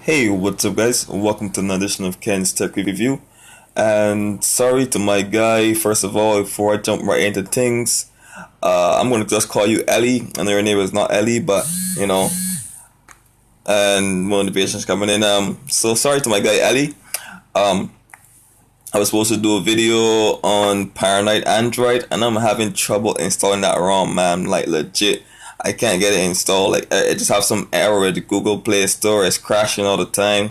Hey, what's up, guys? Welcome to another edition of Ken's Tech Review. And sorry to my guy, first of all, before I jump right into things, I'm going to just call you Ellie. I know your name is not Ellie, but you know, and motivation's coming in. So sorry to my guy Ellie. Um, I was supposed to do a video on Paranoid Android, and I'm having trouble installing that ROM, man. Like legit, I can't get it installed. Like I just have some error with the Google Play Store. It's crashing all the time.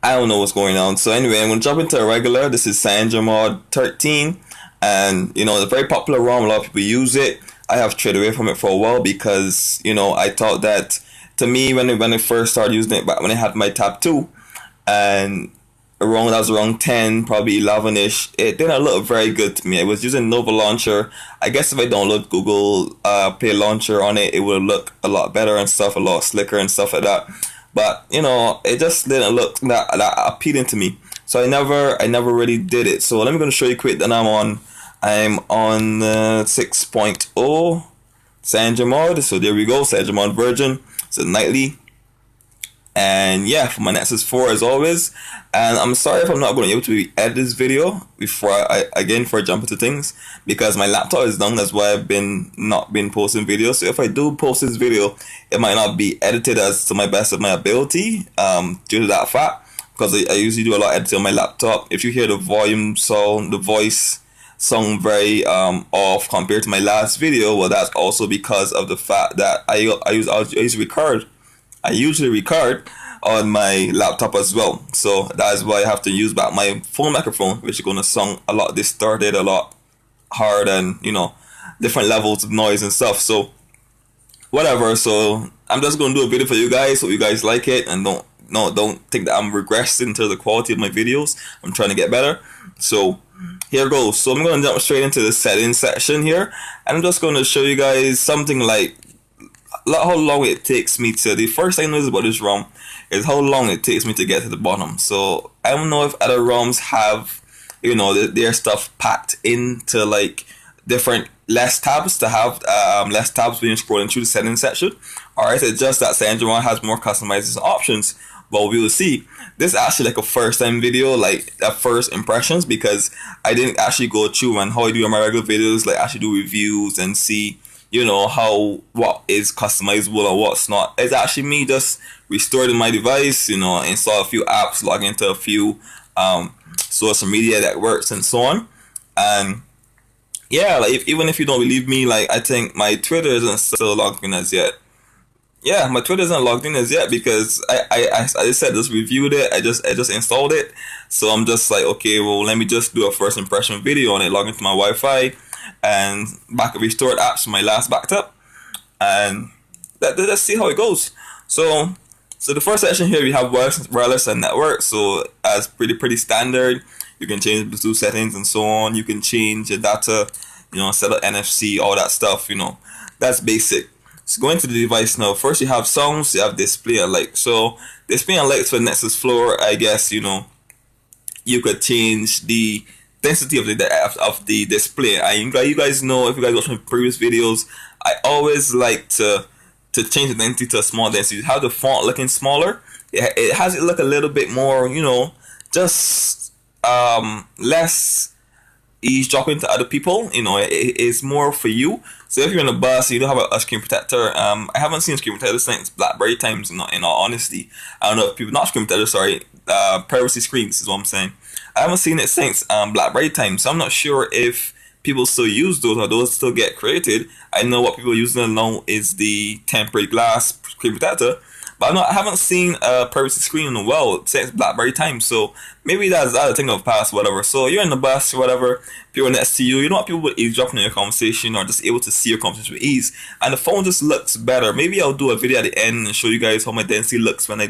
I don't know what's going on. So anyway, I'm gonna jump into a regular. This is CyanogenMod 13, and it's a very popular ROM. A lot of people use it. I have strayed away from it for a while because I thought that, to me, when I first started using it, but when I had my Tab 2, and around that was around 10, probably 11ish, it didn't look very good to me. I was using Nova Launcher. I guess if I download Google Play Launcher on it, it would look a lot better and stuff, a lot slicker and stuff like that. But it just didn't look that appealing to me. So I never really did it. So let me gonna show you quick that I'm on 6.0 CyanogenMod. So there we go, CyanogenMod version. It's a nightly. And yeah, for my Nexus 4 as always. And I'm sorry if I'm not going to be able to edit this video before I jump into things, because my laptop is down. That's why I've not been posting videos. So if I do post this video, it might not be edited as to my best of my ability, due to that fact, because I usually do a lot of editing on my laptop. If you hear the volume sound, the voice sound very off compared to my last video, well, that's also because of the fact that I usually record on my laptop as well. So that is why I have to use back my phone microphone, which is going to sound a lot distorted, a lot hard, and different levels of noise and stuff. So whatever. So I'm just going to do a video for you guys, so you guys like it, and don't think that I'm regressing to the quality of my videos. I'm trying to get better. So here goes. So I'm going to jump straight into the settings section here, and I'm just going to show you guys something like how long it takes me to. The first thing I notice about this ROM is how long it takes me to get to the bottom. So I don't know if other ROMs have their stuff packed into like different less tabs, to have less tabs when you're scrolling through the settings section, or is it just that CyanogenMod has more customization options? Well, we will see. This is actually like a first time video, like a first impressions, because I didn't actually go through and how I do on my regular videos, like actually do reviews and see what is customizable and what's not. It's actually me just restoring my device, install a few apps, log into a few social media networks and so on. And yeah, like even if you don't believe me, like I think my Twitter isn't still logged in as yet. Yeah, my Twitter isn't logged in as yet because I just said just reviewed it. I just installed it. So I'm just like, okay, well, let me just do a first impression video on it, log into my Wi-Fi and restored apps from my last backup, and let's see how it goes. So the first section here, we have wireless and network. So as pretty standard, you can change Bluetooth settings and so on. You can change your data, set up NFC, all that stuff. That's basic. So going to the device now. First, you have sounds, you have display and light. So display and lights for Nexus Floor, I guess you could change the density of the display. You guys know, if you guys watch my previous videos, I always like to change the density to a small density. Have the font looking smaller. It has it look a little bit more, just less eavesdropping to other people. It's more for you. So if you're in a bus, you don't have a screen protector. I haven't seen a screen protector since BlackBerry times. In all honesty, I don't know if people, not screen protector, sorry, privacy screens is what I'm saying. I haven't seen it since BlackBerry times, so I'm not sure if people still use those or those still get created. I know what people are using now is the temporary glass screen protector, but I haven't seen a privacy screen in a while since BlackBerry times. So maybe that's a thing of past, whatever. So you're in the bus or whatever, people next to you, you don't want people with eavesdropping in your conversation or just able to see your conversation with ease, and the phone just looks better. Maybe I'll do a video at the end and show you guys how my density looks when I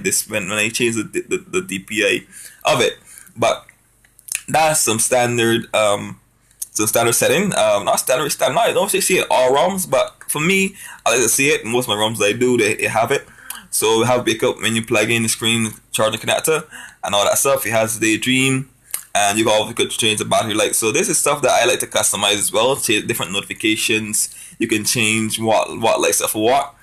change the DPI of it. But that's some standard setting. Not standard. I don't see it all ROMs, but for me, I like to see it. Most of my ROMs I do, they have it. So we have backup when you plug in the screen charging connector and all that stuff. It has Daydream, and you could change the battery life. So this is stuff that I like to customize as well. Change different notifications. You can change what lights up for what.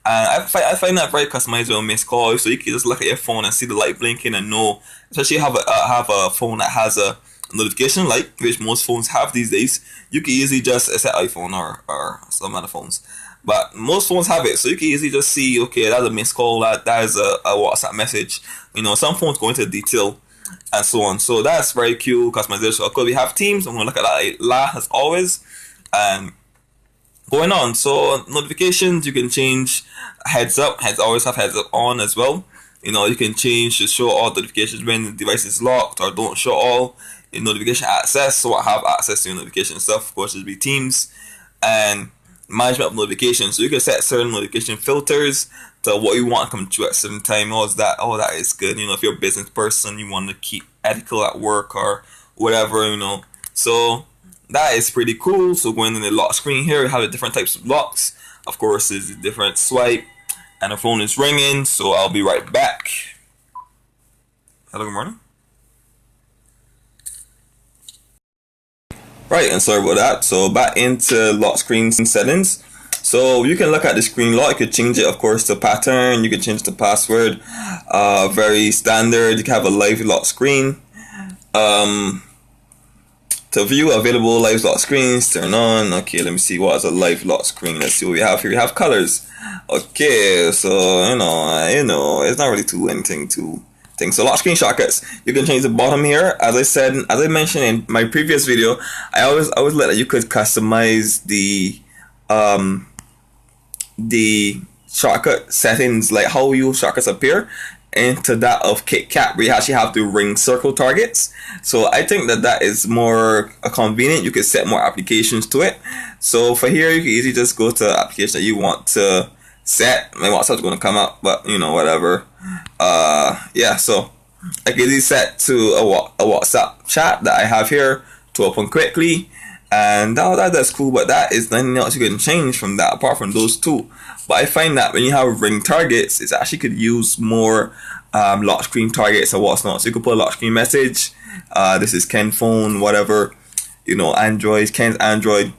And I find that very customizable missed calls. So you can just look at your phone and see the light blinking and know, especially have a phone that has a notification light, which most phones have these days. You can easily just, it's an iPhone or some other phones, but most phones have it. So you can easily just see, okay, that's a missed call, that is a WhatsApp message. You know, some phones go into detail and so on. So that's very cool customization. Of course, we have Teams. I'm gonna look at that last as always. And going on, so notifications, you can change heads up. Always have heads up on as well. You know, you can change to show all notifications when the device is locked, or don't show all in notification access. So I have access to notification stuff. Of course, it'll be Teams and management of notifications. So you can set certain notification filters to what you want to come through at a certain time. All that is good. You know, if you're a business person, you want to keep ethical at work or whatever, you know. So that is pretty cool. So going in the lock screen here, we have the different types of locks. Of course, there's a different swipe, and the phone is ringing. So I'll be right back. Hello, good morning. Right, and sorry about that. So back into lock screen settings. So you can look at the screen lock. You could change it, of course, to pattern. You can change the password. Very standard. You can have a live lock screen. To view available live lock screens, turn on. Okay, let me see what is a live lock screen. Let's see what we have here. We have colors. Okay, so you know, it's not really too anything too thing. So lock screen shortcuts. You can change the bottom here. As I mentioned in my previous video, I always let that you could customize the shortcut settings, like how your shortcuts appear, into that of KitKat, where you actually have to ring circle targets. So I think that is more convenient. You can set more applications to it. So for here, you can easily just go to the application that you want to set. My WhatsApp's going to come up, but you know, whatever. Yeah, so I can easily set to a WhatsApp chat that I have here to open quickly. And that's cool, but that is nothing else you can change from that apart from those two. But I find that when you have ring targets, it actually could use more lock screen targets or what's not. So you could put a lock screen message. This is Ken phone, whatever, you know, Ken's Android.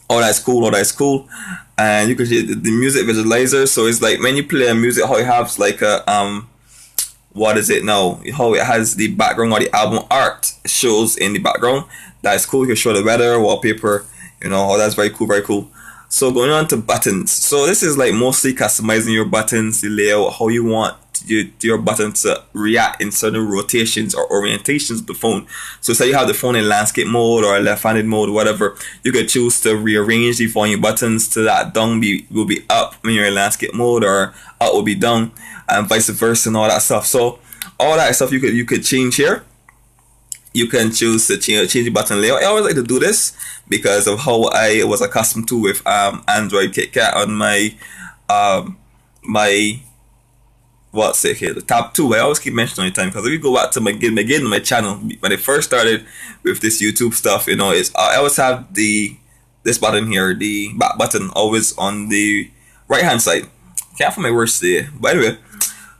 All that's cool. And you could see the music visualizer. So it's like when you play a music, how it has like a what is it now? How it has the background or the album art shows in the background. That's cool. You can show the weather, wallpaper, you know. Oh, that's very cool. So going on to buttons. So this is like mostly customizing your buttons, the layout, how you want your button to react in certain rotations or orientations of the phone. So say you have the phone in landscape mode or left-handed mode, whatever, you could choose to rearrange the volume buttons to that down will be up when you're in landscape mode, or up will be down, and vice versa, and all that stuff. So all that stuff you could change here. You can choose to change the button layout. I always like to do this because of how I was accustomed to with Android KitKat on my the tab 2. I always keep mentioning it time, because if you go back to my channel when I first started with this YouTube stuff, you know, I always have this button here, the back button, always on the right hand side. Can't find my words today, but anyway,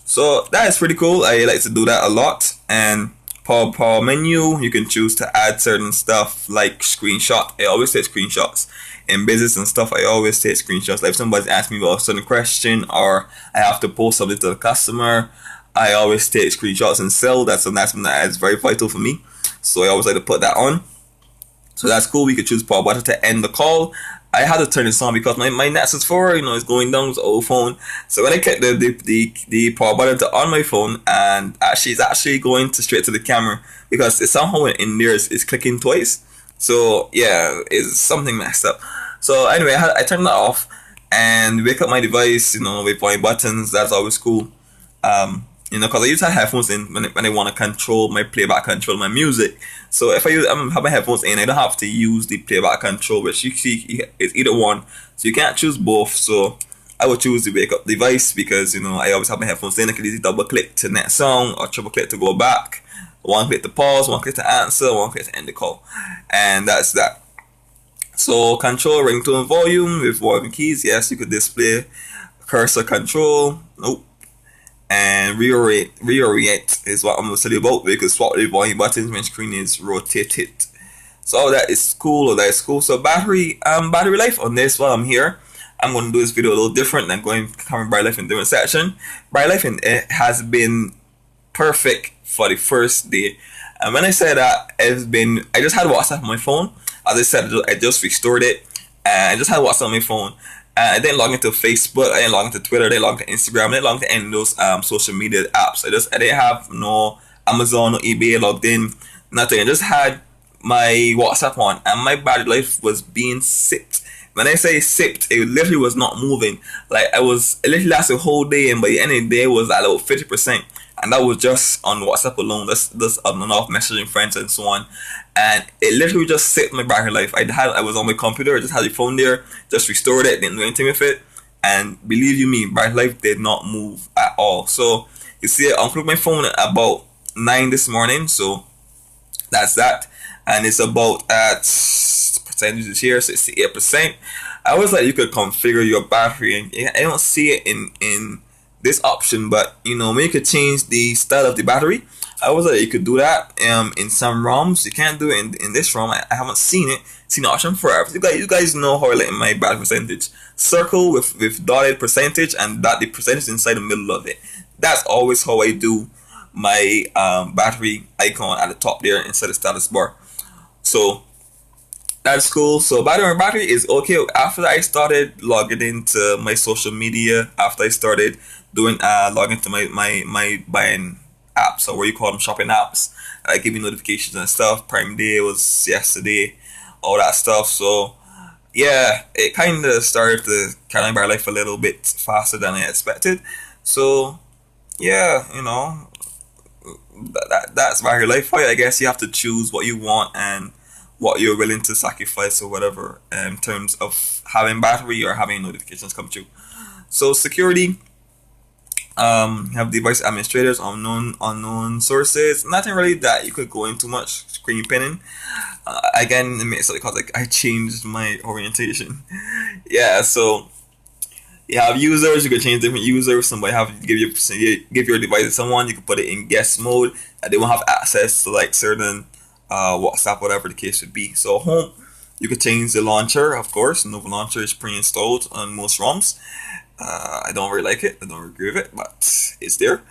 so that is pretty cool. I like to do that a lot. And power menu, you can choose to add certain stuff like screenshot. I always take screenshots in business and stuff. I always take screenshots. Like if somebody asks me about a certain question, or I have to post something to the customer, I always take screenshots and sell. That's something that is very vital for me. So I always like to put that on. So that's cool. We could choose power button to end the call. I had to turn this on because my Nexus 4, you know, is going down with the old phone. So when I click the power button to on my phone, and it's actually going straight to the camera, because it's somehow in there it's clicking twice. So yeah, it's something messed up. So anyway, I turned that off and wake up my device, you know, with my buttons. That's always cool. You know, because I use my headphones in when I want to control my playback, control my music. So if I have my headphones in, I don't have to use the playback control, which you see it's either one. So you can't choose both. So I would choose the wake up device, because you know I always have my headphones in. I can easily double click to next song or triple click to go back. One click to pause, one click to answer, one click to end the call, and that's that. So control ringtone volume with volume keys. Yes, you could display cursor control. Nope. And reorient is what I'm going to tell you about. We can swap the volume buttons when screen is rotated. So all that is cool. So battery life on this while I'm here, I'm going to do this video a little different than going covering Bright Life in different section. Bright Life it has been perfect for the first day. And when I say that, I just had WhatsApp on my phone. As I said, I just restored it, and I just had WhatsApp on my phone. And I didn't log into Facebook, I didn't log into Twitter, I didn't log into Instagram, I didn't log into any of those social media apps. I didn't have no Amazon, no eBay logged in, nothing. I just had my WhatsApp on, and my battery life was being sipped. When I say sipped, it literally was not moving. Like it literally lasted a whole day, and by the end of the day, it was at about 50%. And that was just on WhatsApp alone. That's on and off messaging friends and so on. And it literally just sipped my battery life. I was on my computer, I just had the phone there, just restored it, didn't do anything with it. And believe you me, battery life did not move at all. So you see, I unplugged my phone at about 9 this morning. So that's that. And it's about at percentages here, 68%. I was like, you could configure your battery, and I don't see it in this option, but you know, when you could change the style of the battery, I was like, you could do that in some ROMs. You can't do it in this ROM. I haven't seen the option for it. You guys know how I like my battery percentage. Circle with dotted percentage, and that the percentage inside the middle of it. That's always how I do my battery icon at the top there instead of status bar. So that's cool. So battery is okay. After I started logging into my social media, after I started doing logging into my buying apps, or what you call them, shopping apps, I give you notifications and stuff. Prime Day was yesterday, all that stuff. So yeah, it kind of started to carry my life a little bit faster than I expected. So yeah, you know, that's battery life for you. I guess you have to choose what you want and what you're willing to sacrifice or whatever in terms of having battery or having notifications come through. So security, have device administrators, unknown sources. Nothing really that you could go into much. Screen pinning. Again, it makes it because like I changed my orientation. Yeah, so you have users. You can change different users. Somebody have to give your device to someone. You can put it in guest mode, and they won't have access to like certain WhatsApp, whatever the case would be. So home, you could change the launcher. Of course, Nova launcher is pre-installed on most ROMs. I don't really like it. I don't agree with it, but it's there.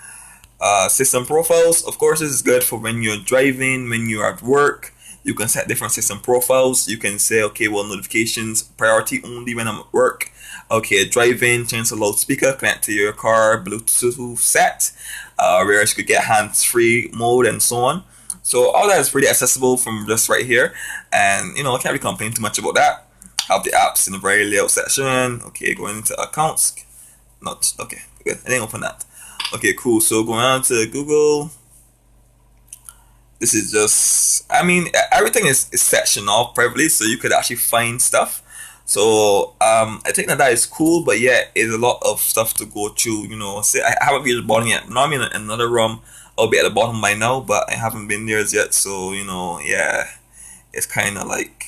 System profiles, of course, this is good for when you're driving, when you're at work. You can set different system profiles. You can say, okay, well, notifications priority only when I'm at work. Okay, driving, change the loudspeaker, connect to your car, Bluetooth set, whereas you could get hands-free mode and so on. So all that is pretty accessible from just right here, and you know, I can't really complain too much about that. Have the apps in the very layout section. Okay, going into accounts. Not okay. Good. I didn't open that. Okay, cool. So going on to Google. This is just, I mean, everything is sectioned off privately, so you could actually find stuff. So I think that is cool, but yeah, it's a lot of stuff to go through. You know, say I haven't reached the bottom yet. Now I'm in another room. I'll be at the bottom by now, but I haven't been there yet. So you know, yeah, it's kind of like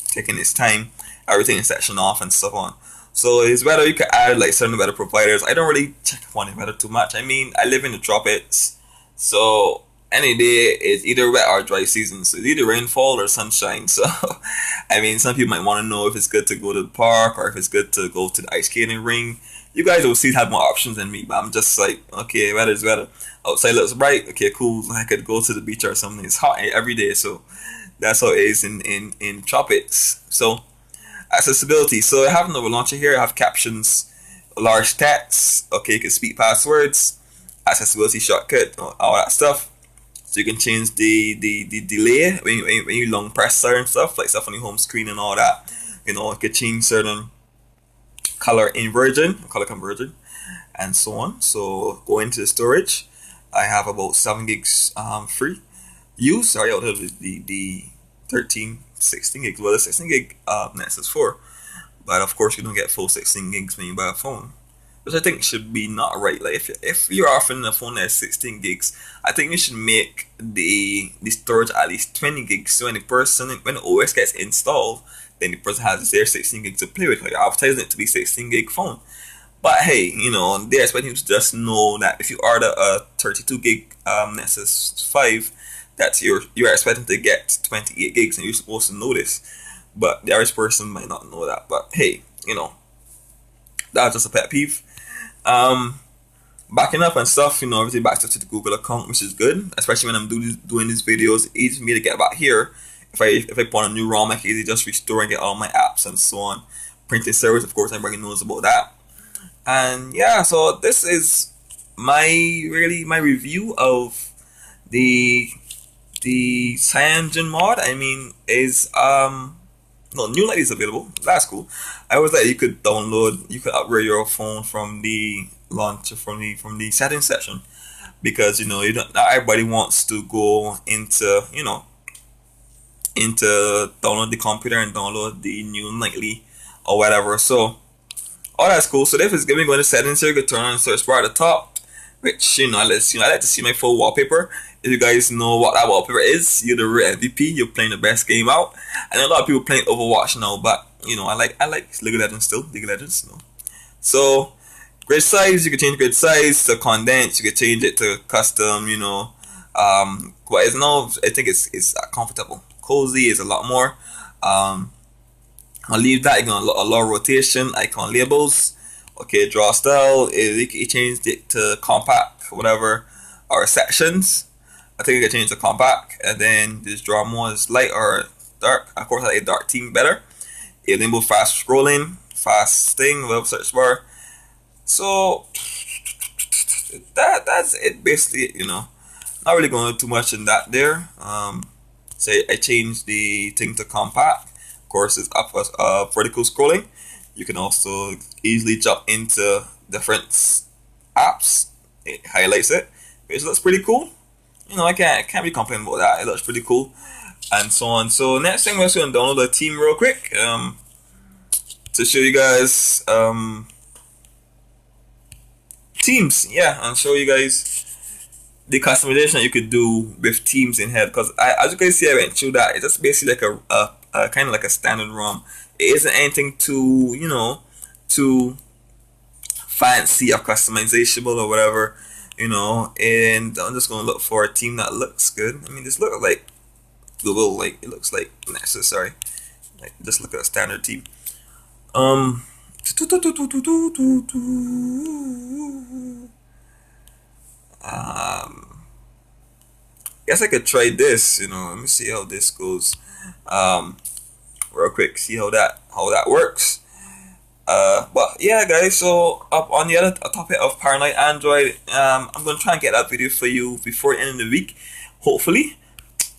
taking its time. Everything is sectioned off and stuff on. So it's better you could add like certain weather providers. I don't really check upon the weather too much. I mean, I live in the tropics, so any day is either wet or dry season. So it's either rainfall or sunshine. So I mean, some people might want to know if it's good to go to the park or if it's good to go to the ice skating ring. You guys will see have more options than me, but I'm just like, okay, weather is weather. Outside looks bright. Okay, cool. I could go to the beach or something. It's hot every day, so that's how it is in tropics. So accessibility. So I have another launcher here. I have captions, large text. Okay, you can speak passwords, accessibility shortcut, all that stuff. So you can change the delay when you long press certain stuff, like stuff on your home screen and all that. You know, you could change certain color conversion, and so on. So go into the storage. I have about 7 gigs free use. Sorry, out of the 16 gigs. Well, the 16 gig Nexus 4, but of course you don't get full 16 gigs when you buy a phone, which I think should be not right. Like if you're offering a phone that's 16 gigs, I think you should make the storage at least 20 gigs. So when the OS gets installed, then the person has their 16 gigs to play with. Like advertising it to be 16 gig phone. But hey, you know, they're expecting you to just know that if you order a 32 gig Nexus 5, that you're expecting to get 28 gigs, and you're supposed to know this. But the average person might not know that. But hey, you know, That's just a pet peeve. Um, Backing up and stuff, everything backs up to the Google account, which is good, especially when I'm doing these videos. It's easy for me to get back here. If I put on a new ROM, I can easily just restore and get all my apps and so on. Printing service, of course, everybody knows about that. And yeah, so this is my review of the CyanogenMod. I mean, is no, new light is available. That's cool. I always like you could upgrade your phone from the launcher from the settings section, because you don't, not everybody wants to go into download the computer and download the new nightly or whatever. So all that's cool. So if it's giving go to settings here, you can turn on the search bar at the top, which I like to see my full wallpaper. If you guys know what that wallpaper is, you're the real MVP. You're playing the best game out. I know a lot of people playing Overwatch now, but I like League of Legends still. League of Legends, So grid size, you can change grid size to condense. You can change it to custom. But it's now, I think it's comfortable. Cozy is a lot more. I'll leave that. You can allow rotation, icon labels. Okay, draw style. You changed it to compact, whatever, or sections. I think I can change to compact, and then just draw more as light or dark. Of course, I like dark theme better. Enable fast scrolling, fast thing, web search bar. So that's it basically. Not really going too much in that there. So I changed the thing to compact. Of course, it's up vertical scrolling. You can also easily jump into different apps. It highlights it, which looks pretty cool. I can't be complaining about that. It looks pretty cool, and so on. So next thing, we're just gonna download the theme real quick to show you guys themes. Yeah, and show you guys the customization that you could do with themes in here. Because as you can see, I went through that. It's just basically like a kind of like a standard ROM. It isn't anything too fancy or customizable or whatever. And I'm just gonna look for a team that looks good. I mean, this looks like Google, like it looks like Nexus. Sorry, just look at a standard team. Guess I could try this. Let me see how this goes. Real quick, see how that works. But yeah, guys, so up on the other topic of Paranoid Android, I'm gonna try and get that video for you before the end of the week, hopefully.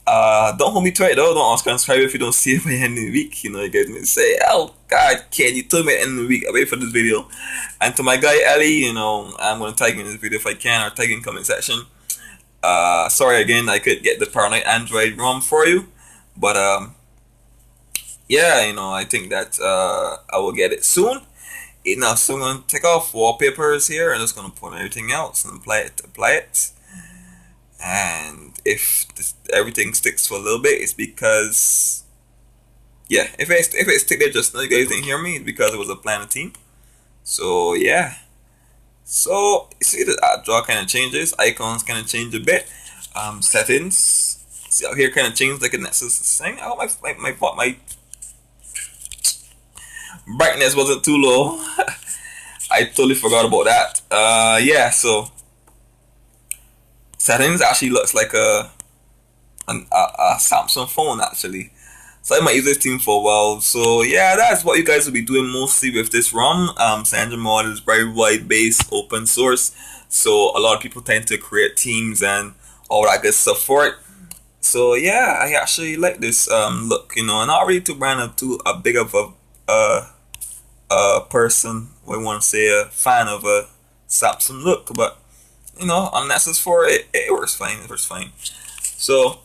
Don't hold me to it though. Don't unsubscribe if you don't see it by the end of the week. You guys may say, "Oh God, Ken, you told me at the end of the week. I wait for this video." And to my guy Ellie, I'm gonna tag you in this video if I can, or tag in comment section. Sorry again, I could get the Paranoid Android ROM for you, but yeah, I think that I will get it soon. Now, so I'm gonna take off wallpapers here and just gonna put everything else and apply it. And if everything sticks for a little bit, it's because, yeah, if it stick there just now, you guys didn't hear me, it's because it was a planet team. So yeah, so you see the draw kind of changes, icons kind of change a bit, settings. See out here kind of changed like a Nexus thing. I hope my brightness wasn't too low. I totally forgot about that. Yeah, so settings actually looks like a Samsung phone actually. So I might use this theme for a while. So yeah, that's what you guys will be doing mostly with this ROM. CyanogenMod is very wide based, open source. So a lot of people tend to create themes and all that good stuff for it. So yeah, I actually like this look. Not really too brand up to a big of a person, we want to say a fan of a Samsung look, but on Nexus 4 it works fine. So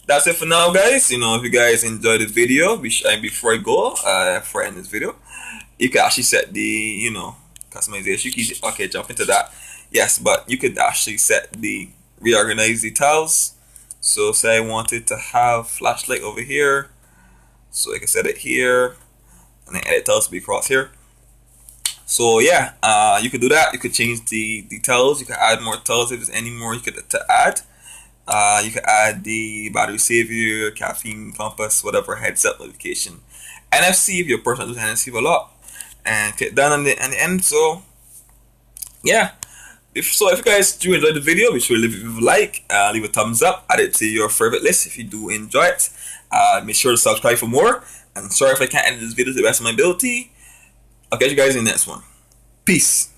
that's it for now, guys. If you guys enjoyed the video, before I go, before I end this video, you can actually set the customization. Okay, jump into that. Yes, but you could actually set the reorganize the tiles. So say I wanted to have flashlight over here, so I can set it here, and then edit tiles to be across here. So yeah, you could do that. You could change the tiles. You could add more tiles if there's any more you could add. You could add the battery savior, caffeine compass, whatever, heads up notification, NFC if you're a person that uses NFC a lot, and click done on the end. So yeah. If you guys do enjoy the video, be sure to leave a like, leave a thumbs up, add it to your favorite list if you do enjoy it. Make sure to subscribe for more. And sorry if I can't edit this video to the best of my ability. I'll catch you guys in the next one. Peace.